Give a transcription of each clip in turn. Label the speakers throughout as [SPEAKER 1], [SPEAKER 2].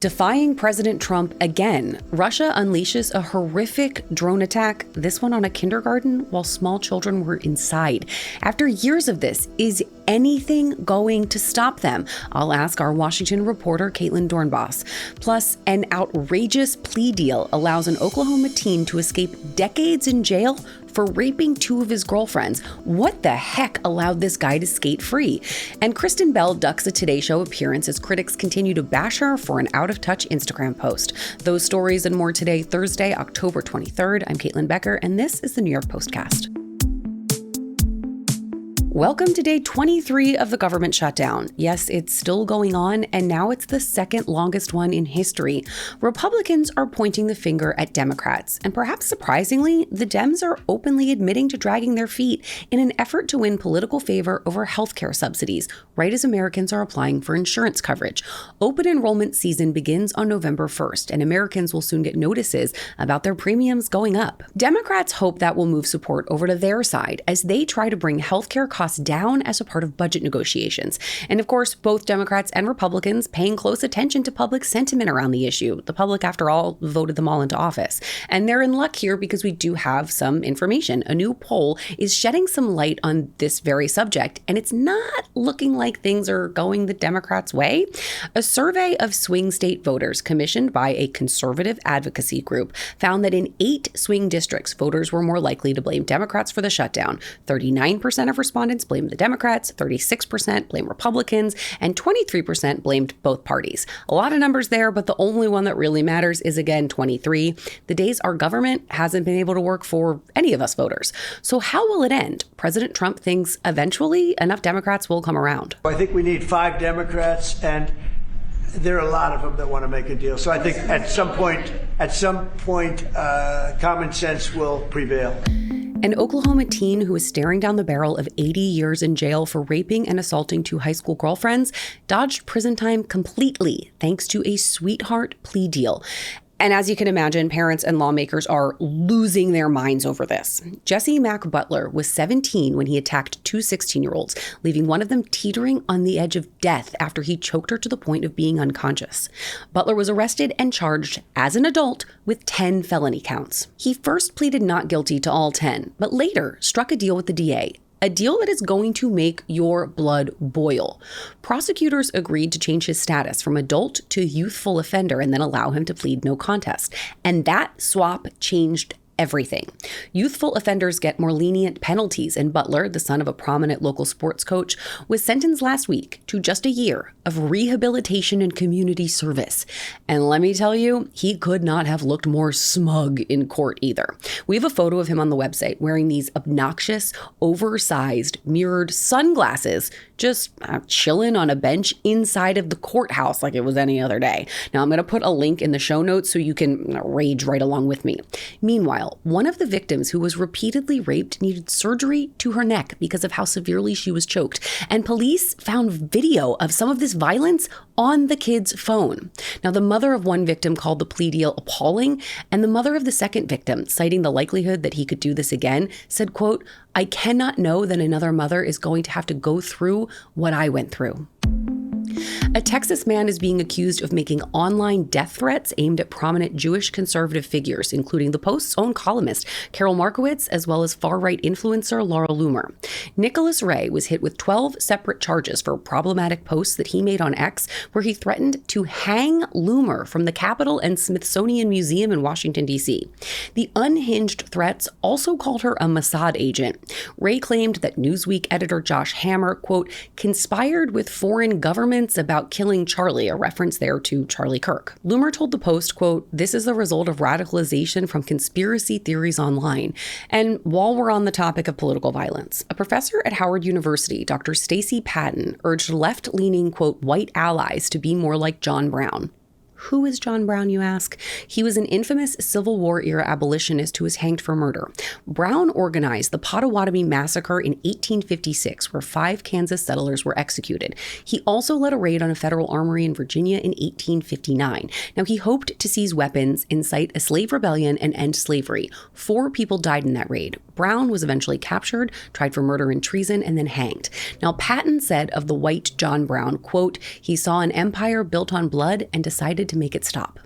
[SPEAKER 1] Defying President Trump again, Russia unleashes a horrific drone attack, this one on a kindergarten while small children were inside. After years of this, is anything going to stop them? I'll ask our Washington reporter, Caitlin Dornbos. Plus, an outrageous plea deal allows an Oklahoma teen to escape decades in jail for raping two of his girlfriends. What the heck allowed this guy to skate free? And Kristin ducks a Today Show appearance as critics continue to bash her for an out-of-touch Instagram post. Those stories and more today, Thursday, October 23rd. I'm Caitlin Becker, and this is the New York Postcast. Welcome to day 23 of the government shutdown. Yes, it's still going on, and now it's the second longest one in history. Republicans are pointing the finger at Democrats, and perhaps surprisingly, the Dems are openly admitting to dragging their feet in an effort to win political favor over healthcare subsidies, right as Americans are applying for insurance coverage. Open enrollment season begins on November 1st, and Americans will soon get notices about their premiums going up. Democrats hope that will move support over to their side as they try to bring healthcare costs down as a part of budget negotiations. And of course, both Democrats and Republicans paying close attention to public sentiment around the issue. The public, after all, voted them all into office. And they're in luck here because we do have some information. A new poll is shedding some light on this very subject, and it's not looking like things are going the Democrats' way. A survey of swing state voters commissioned by a conservative advocacy group found that in 8 swing districts, voters were more likely to blame Democrats for the shutdown. 39% of respondents blamed the Democrats, 36% blamed Republicans, and 23% blamed both parties. A lot of numbers there, but the only one that really matters is, again, 23. The days our government hasn't been able to work for any of us voters. So how will it end? President Trump thinks eventually enough Democrats will come around.
[SPEAKER 2] I think we need 5 Democrats, and there are a lot of them that want to make a deal. So I think at some point, common sense will prevail.
[SPEAKER 1] An Oklahoma teen who was staring down the barrel of 80 years in jail for raping and assaulting 2 high school girlfriends dodged prison time completely thanks to a sweetheart plea deal. And as you can imagine, parents and lawmakers are losing their minds over this. Jesse Mack Butler was 17 when he attacked 2 16-year-olds, leaving one of them teetering on the edge of death after he choked her to the point of being unconscious. Butler was arrested and charged as an adult with 10 felony counts. He first pleaded not guilty to all 10, but later struck a deal with the DA. A deal that is going to make your blood boil. Prosecutors agreed to change his status from adult to youthful offender and then allow him to plead no contest. And that swap changed everything. Youthful offenders get more lenient penalties, and Butler, the son of a prominent local sports coach, was sentenced last week to just a year of rehabilitation and community service. And let me tell you, he could not have looked more smug in court either. We have a photo of him on the website wearing these obnoxious, oversized, mirrored sunglasses, just chilling on a bench inside of the courthouse like it was any other day. Now, I'm going to put a link in the show notes so you can rage right along with me. Meanwhile, one of the victims who was repeatedly raped needed surgery to her neck because of how severely she was choked. And police found video of some of this violence on the kid's phone. Now, the mother of one victim called the plea deal appalling, and the mother of the second victim, citing the likelihood that he could do this again, said, quote, "I cannot know that another mother is going to have to go through what I went through." A Texas man is being accused of making online death threats aimed at prominent Jewish conservative figures, including the Post's own columnist, Carol Markowitz, as well as far-right influencer Laura Loomer. Nicholas Ray was hit with 12 separate charges for problematic posts that he made on X, where he threatened to hang Loomer from the Capitol and Smithsonian Museum in Washington, D.C. The unhinged threats also called her a Mossad agent. Ray claimed that Newsweek editor Josh Hammer, quote, conspired with foreign governments about killing Charlie, a reference there to Charlie Kirk. Loomer told the Post, quote, "This is the result of radicalization from conspiracy theories online." And while we're on the topic of political violence, a professor at Howard University, Dr. Stacey Patton, urged left-leaning, quote, white allies to be more like John Brown. Who is John Brown, you ask? He was an infamous Civil War-era abolitionist who was hanged for murder. Brown organized the Potawatomi Massacre in 1856, where 5 Kansas settlers were executed. He also led a raid on a federal armory in Virginia in 1859. Now, he hoped to seize weapons, incite a slave rebellion, and end slavery. 4 people died in that raid. Brown was eventually captured, tried for murder and treason, and then hanged. Now, Patton said of the white John Brown, quote, "He saw an empire built on blood and decided to make it stop.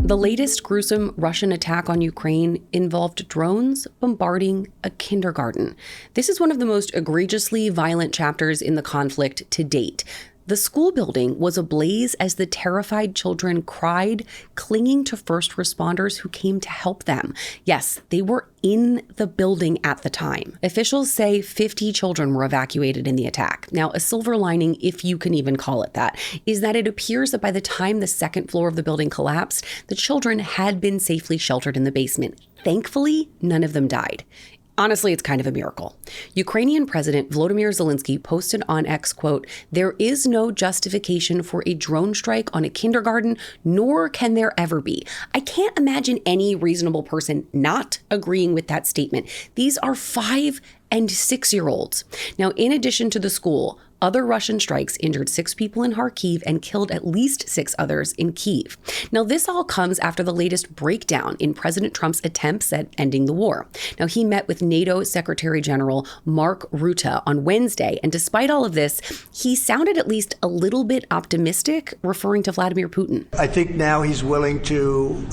[SPEAKER 1] The latest gruesome Russian attack on Ukraine involved drones bombarding a kindergarten. This is one of the most egregiously violent chapters in the conflict to date. The school building was ablaze as the terrified children cried, clinging to first responders who came to help them. Yes, they were in the building at the time. Officials say 50 children were evacuated in the attack. Now, a silver lining, if you can even call it that, is that it appears that by the time the second floor of the building collapsed, the children had been safely sheltered in the basement. Thankfully, none of them died. Honestly, it's kind of a miracle. Ukrainian President Volodymyr Zelensky posted on X, quote, "There is no justification for a drone strike on a kindergarten, nor can there ever be." I can't imagine any reasonable person not agreeing with that statement. These are 5 and 6-year-olds. Now, in addition to the school, other Russian strikes injured 6 people in Kharkiv and killed at least 6 others in Kyiv. Now, this all comes after the latest breakdown in President Trump's attempts at ending the war. Now, he met with NATO Secretary General Mark Rutte on Wednesday, and despite all of this, he sounded at least a little bit optimistic, referring to Vladimir Putin.
[SPEAKER 2] I think now he's willing to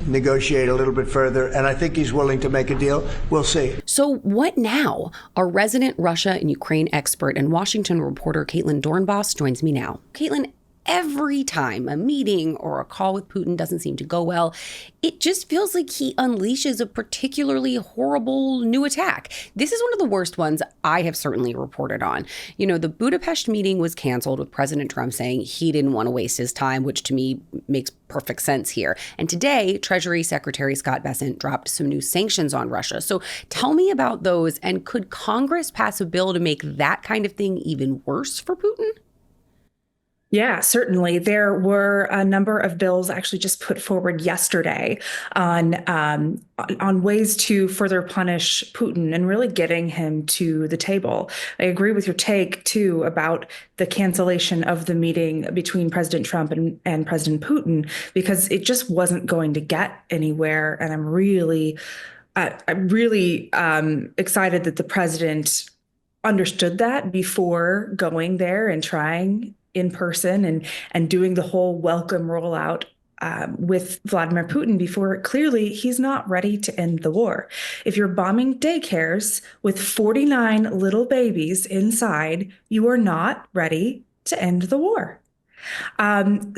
[SPEAKER 2] negotiate a little bit further, and I think he's willing to make a deal. We'll see.
[SPEAKER 1] So what now? Our resident Russia and Ukraine expert and Washington reporter Caitlin Dornbos joins me now. Caitlin, every time a meeting or a call with Putin doesn't seem to go well, it just feels like he unleashes a particularly horrible new attack. This is one of the worst ones I have certainly reported on. You know, the Budapest meeting was canceled with President Trump saying he didn't want to waste his time, which to me makes perfect sense here. And today, Treasury Secretary Scott Bessent dropped some new sanctions on Russia. So tell me about those, and could Congress pass a bill to make that kind of thing even worse for Putin?
[SPEAKER 3] Yeah, certainly. There were a number of bills actually just put forward yesterday on ways to further punish Putin and really getting him to the table. I agree with your take, too, about the cancellation of the meeting between President Trump and President Putin, because it just wasn't going to get anywhere. And I'm really excited that the president understood that before going there and trying in person and doing the whole welcome rollout with Vladimir Putin before clearly he's not ready to end the war. If you're bombing daycares with 49 little babies inside, you are not ready to end the war.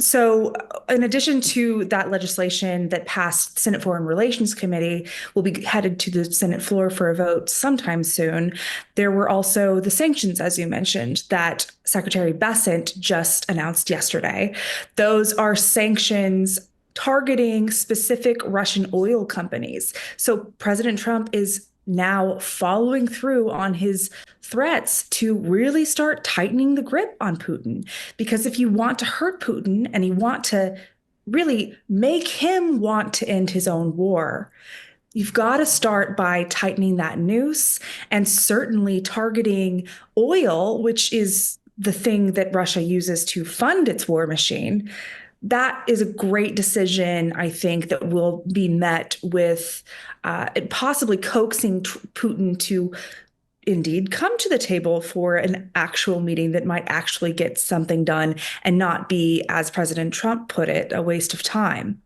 [SPEAKER 3] So in addition to that legislation that passed Senate Foreign Relations Committee, will be headed to the Senate floor for a vote sometime soon. There were also the sanctions, as you mentioned, that Secretary Bessent just announced yesterday. Those are sanctions targeting specific Russian oil companies. So President Trump is now following through on his threats to really start tightening the grip on Putin. Because if you want to hurt Putin and you want to really make him want to end his own war, you've got to start by tightening that noose and certainly targeting oil, which is the thing that Russia uses to fund its war machine. That is a great decision, I think, that will be met with possibly coaxing Putin to indeed come to the table for an actual meeting that might actually get something done and not be, as President Trump put it, a waste of time.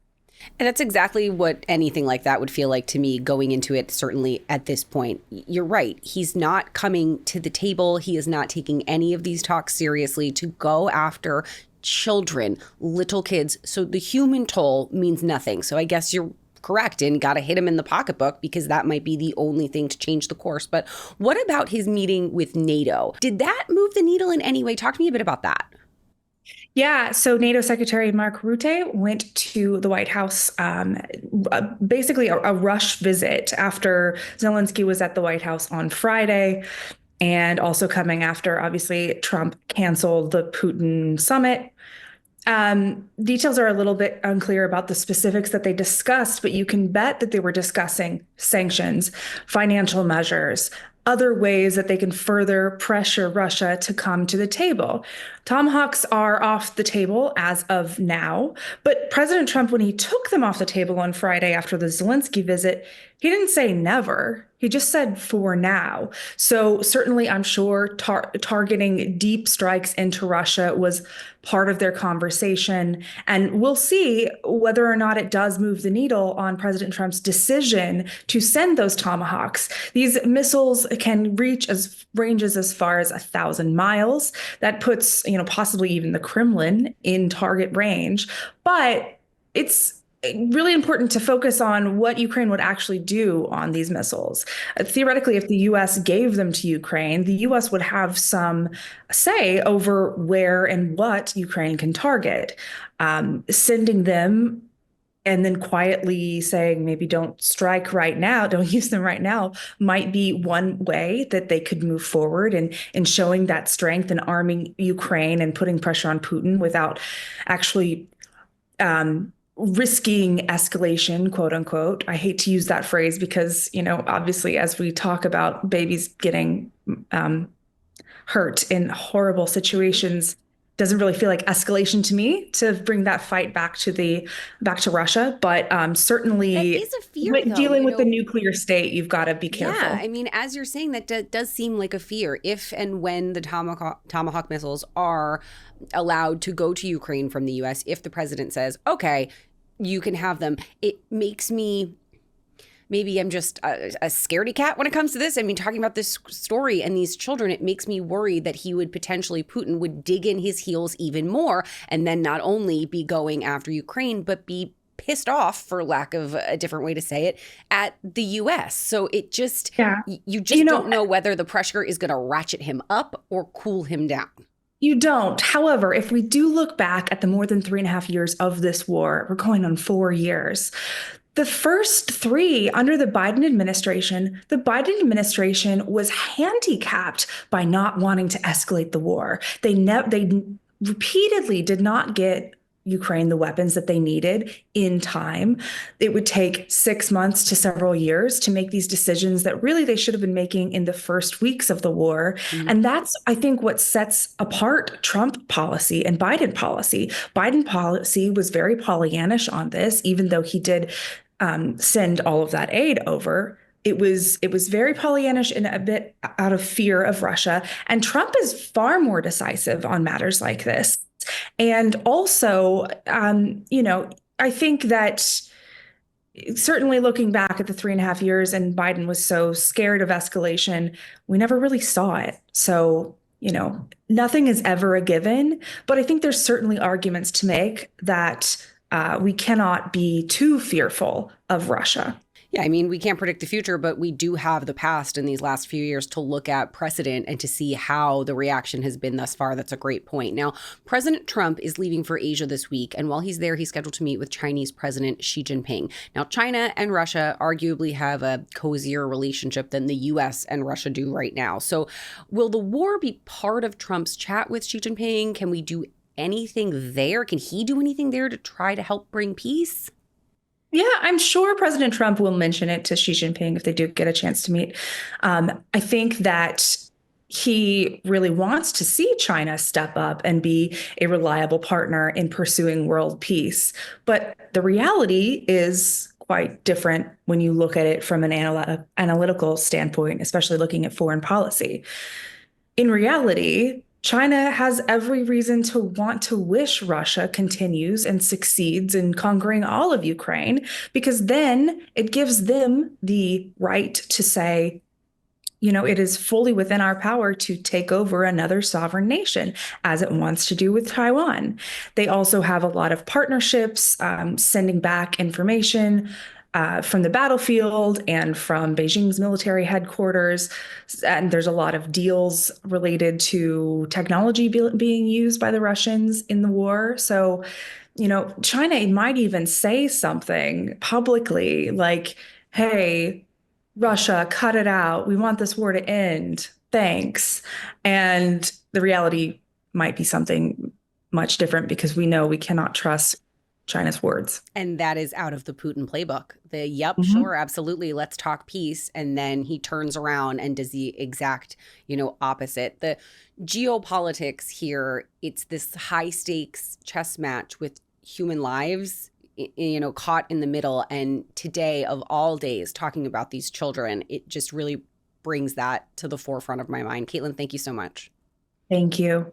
[SPEAKER 1] And that's exactly what anything like that would feel like to me going into it, certainly at this point. You're right. He's not coming to the table. He is not taking any of these talks seriously to go after children, little kids. So the human toll means nothing. So I guess you're correct and got to hit him in the pocketbook because that might be the only thing to change the course. But what about his meeting with NATO? Did that move the needle in any way? Talk to me a bit about that.
[SPEAKER 3] Yeah, so NATO Secretary Mark Rutte went to the White House, basically a rush visit after Zelensky was at the White House on Friday, and also coming after, obviously, Trump canceled the Putin summit. Details are a little bit unclear about the specifics that they discussed, but you can bet that they were discussing sanctions, financial measures, other ways that they can further pressure Russia to come to the table. Tomahawks are off the table as of now, but President Trump, when he took them off the table on Friday after the Zelensky visit, he didn't say never. He just said for now. So certainly, I'm sure targeting deep strikes into Russia was part of their conversation. And we'll see whether or not it does move the needle on President Trump's decision to send those Tomahawks. These missiles can reach as ranges as far as 1,000 miles. That puts, possibly even the Kremlin in target range. But it's really important to focus on what Ukraine would actually do on these missiles. Theoretically, if the U.S. gave them to Ukraine, the U.S. would have some say over where and what Ukraine can target. Sending them and then quietly saying maybe don't strike right now, don't use them right now, might be one way that they could move forward in showing that strength and arming Ukraine and putting pressure on Putin without actually risking escalation, quote unquote. I hate to use that phrase because, obviously, as we talk about babies getting hurt in horrible situations, doesn't really feel like escalation to me to bring that fight back to Russia. But certainly,
[SPEAKER 1] that is a fear,
[SPEAKER 3] dealing with the nuclear state, you've got to be careful.
[SPEAKER 1] Yeah, I mean, as you're saying, that does seem like a fear. If and when the Tomahawk missiles are allowed to go to Ukraine from the U.S., if the president says, okay, you can have them, it makes me, maybe I'm just a scaredy cat when it comes to this. I mean, talking about this story and these children, it makes me worried that Putin would dig in his heels even more and then not only be going after Ukraine, but be pissed off, for lack of a different way to say it, at the U.S. So it just, you don't know whether the pressure is going to ratchet him up or cool him down.
[SPEAKER 3] You don't. However, if we do look back at the more than 3.5 years of this war, we're going on 4 years. The first 3 under the Biden administration was handicapped by not wanting to escalate the war. They repeatedly did not get Ukraine the weapons that they needed in time. It would take 6 months to several years to make these decisions that really they should have been making in the first weeks of the war. And that's, I think, what sets apart Trump policy and Biden policy. Biden policy was very Pollyannish on this, even though he did send all of that aid over. It was very Pollyannish and a bit out of fear of Russia. And Trump is far more decisive on matters like this. And also, I think that certainly looking back at the 3.5 years and Biden was so scared of escalation, we never really saw it. So, nothing is ever a given. But I think there's certainly arguments to make that we cannot be too fearful of Russia.
[SPEAKER 1] Yeah, I mean, we can't predict the future, but we do have the past in these last few years to look at precedent and to see how the reaction has been thus far. That's a great point. Now, President Trump is leaving for Asia this week, and while he's there, he's scheduled to meet with Chinese President Xi Jinping. Now, China and Russia arguably have a cozier relationship than the U.S. and Russia do right now. So will the war be part of Trump's chat with Xi Jinping? Can we do anything there? Can he do anything there to try to help bring peace?
[SPEAKER 3] Yeah, I'm sure President Trump will mention it to Xi Jinping if they do get a chance to meet. I think that he really wants to see China step up and be a reliable partner in pursuing world peace. But the reality is quite different when you look at it from an analytical standpoint, especially looking at foreign policy. In reality, China has every reason to want to wish Russia continues and succeeds in conquering all of Ukraine, because then it gives them the right to say, it is fully within our power to take over another sovereign nation, as it wants to do with Taiwan. They also have a lot of partnerships, sending back information from the battlefield and from Beijing's military headquarters. And there's a lot of deals related to technology being used by the Russians in the war. So, China might even say something publicly like, hey, Russia, cut it out. We want this war to end. Thanks. And the reality might be something much different, because we know we cannot trust China's words.
[SPEAKER 1] And that is out of the Putin playbook. Sure, absolutely, let's talk peace. And then he turns around and does the exact, opposite. The geopolitics here, it's this high stakes chess match with human lives, caught in the middle. And today, of all days, talking about these children, it just really brings that to the forefront of my mind. Caitlin, thank you so much.
[SPEAKER 3] Thank you.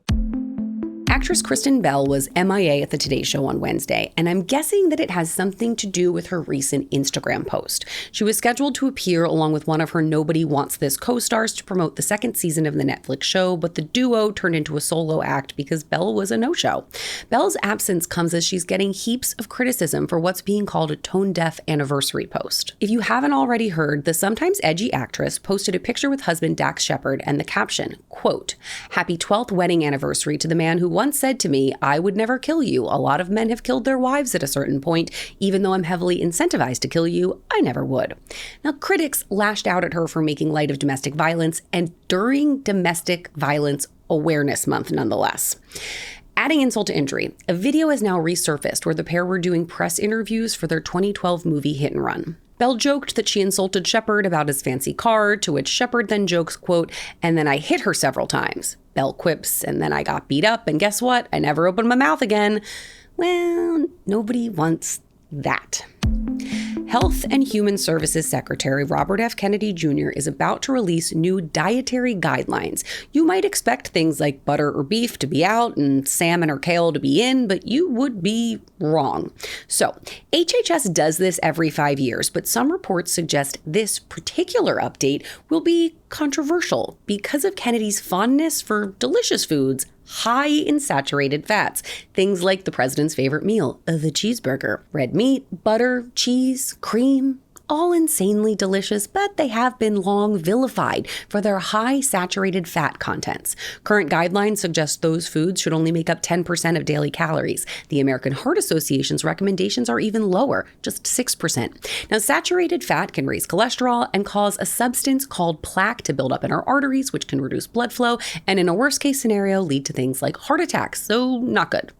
[SPEAKER 1] Actress Kristin Bell was MIA at the Today Show on Wednesday, and I'm guessing that it has something to do with her recent Instagram post. She was scheduled to appear along with one of her Nobody Wants This co-stars to promote the second season of the Netflix show, but the duo turned into a solo act because Bell was a no-show. Bell's absence comes as she's getting heaps of criticism for what's being called a tone-deaf anniversary post. If you haven't already heard, the sometimes edgy actress posted a picture with husband Dax Shepard and the caption, quote, "Happy 12th wedding anniversary to the man who once said to me, I would never kill you. A lot of men have killed their wives at a certain point. Even though I'm heavily incentivized to kill you, I never would." Now, critics lashed out at her for making light of domestic violence and during Domestic Violence Awareness Month, nonetheless. Adding insult to injury, a video has now resurfaced where the pair were doing press interviews for their 2012 movie Hit and Run. Bell joked that she insulted Shepard about his fancy car, to which Shepard then jokes, quote, "And then I hit her several times." Bell quips, "And then I got beat up, and guess what? I never opened my mouth again." Well, nobody wants that. Health and Human Services Secretary Robert F. Kennedy Jr. is about to release new dietary guidelines. You might expect things like butter or beef to be out and salmon or kale to be in, but you would be wrong. So, HHS does this every 5 years, but some reports suggest this particular update will be controversial because of Kennedy's fondness for delicious foods high in saturated fats. Things like the president's favorite meal, the cheeseburger. Red meat, butter, cheese, cream, all insanely delicious, but they have been long vilified for their high saturated fat contents. Current guidelines suggest those foods should only make up 10% of daily calories. The American Heart Association's recommendations are even lower, just 6%. Now, saturated fat can raise cholesterol and cause a substance called plaque to build up in our arteries, which can reduce blood flow, and in a worst case scenario, lead to things like heart attacks, so not good.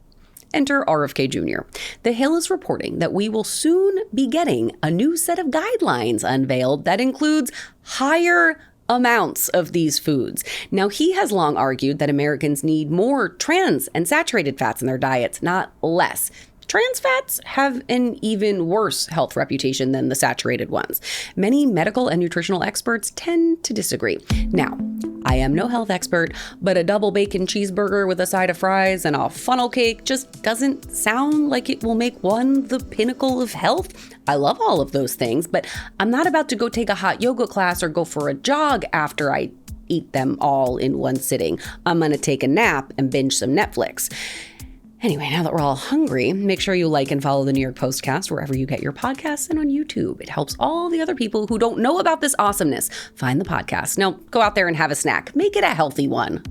[SPEAKER 1] Enter RFK Jr. The Hill is reporting that we will soon be getting a new set of guidelines unveiled that includes higher amounts of these foods. Now, he has long argued that Americans need more trans and saturated fats in their diets, not less. Trans fats have an even worse health reputation than the saturated ones. Many medical and nutritional experts tend to disagree. Now, I am no health expert, but a double bacon cheeseburger with a side of fries and a funnel cake just doesn't sound like it will make one the pinnacle of health. I love all of those things, but I'm not about to go take a hot yoga class or go for a jog after I eat them all in one sitting. I'm going to take a nap and binge some Netflix. Anyway, now that we're all hungry, make sure you like and follow the New York Postcast wherever you get your podcasts and on YouTube. It helps all the other people who don't know about this awesomeness find the podcast. Now, go out there and have a snack. Make it a healthy one.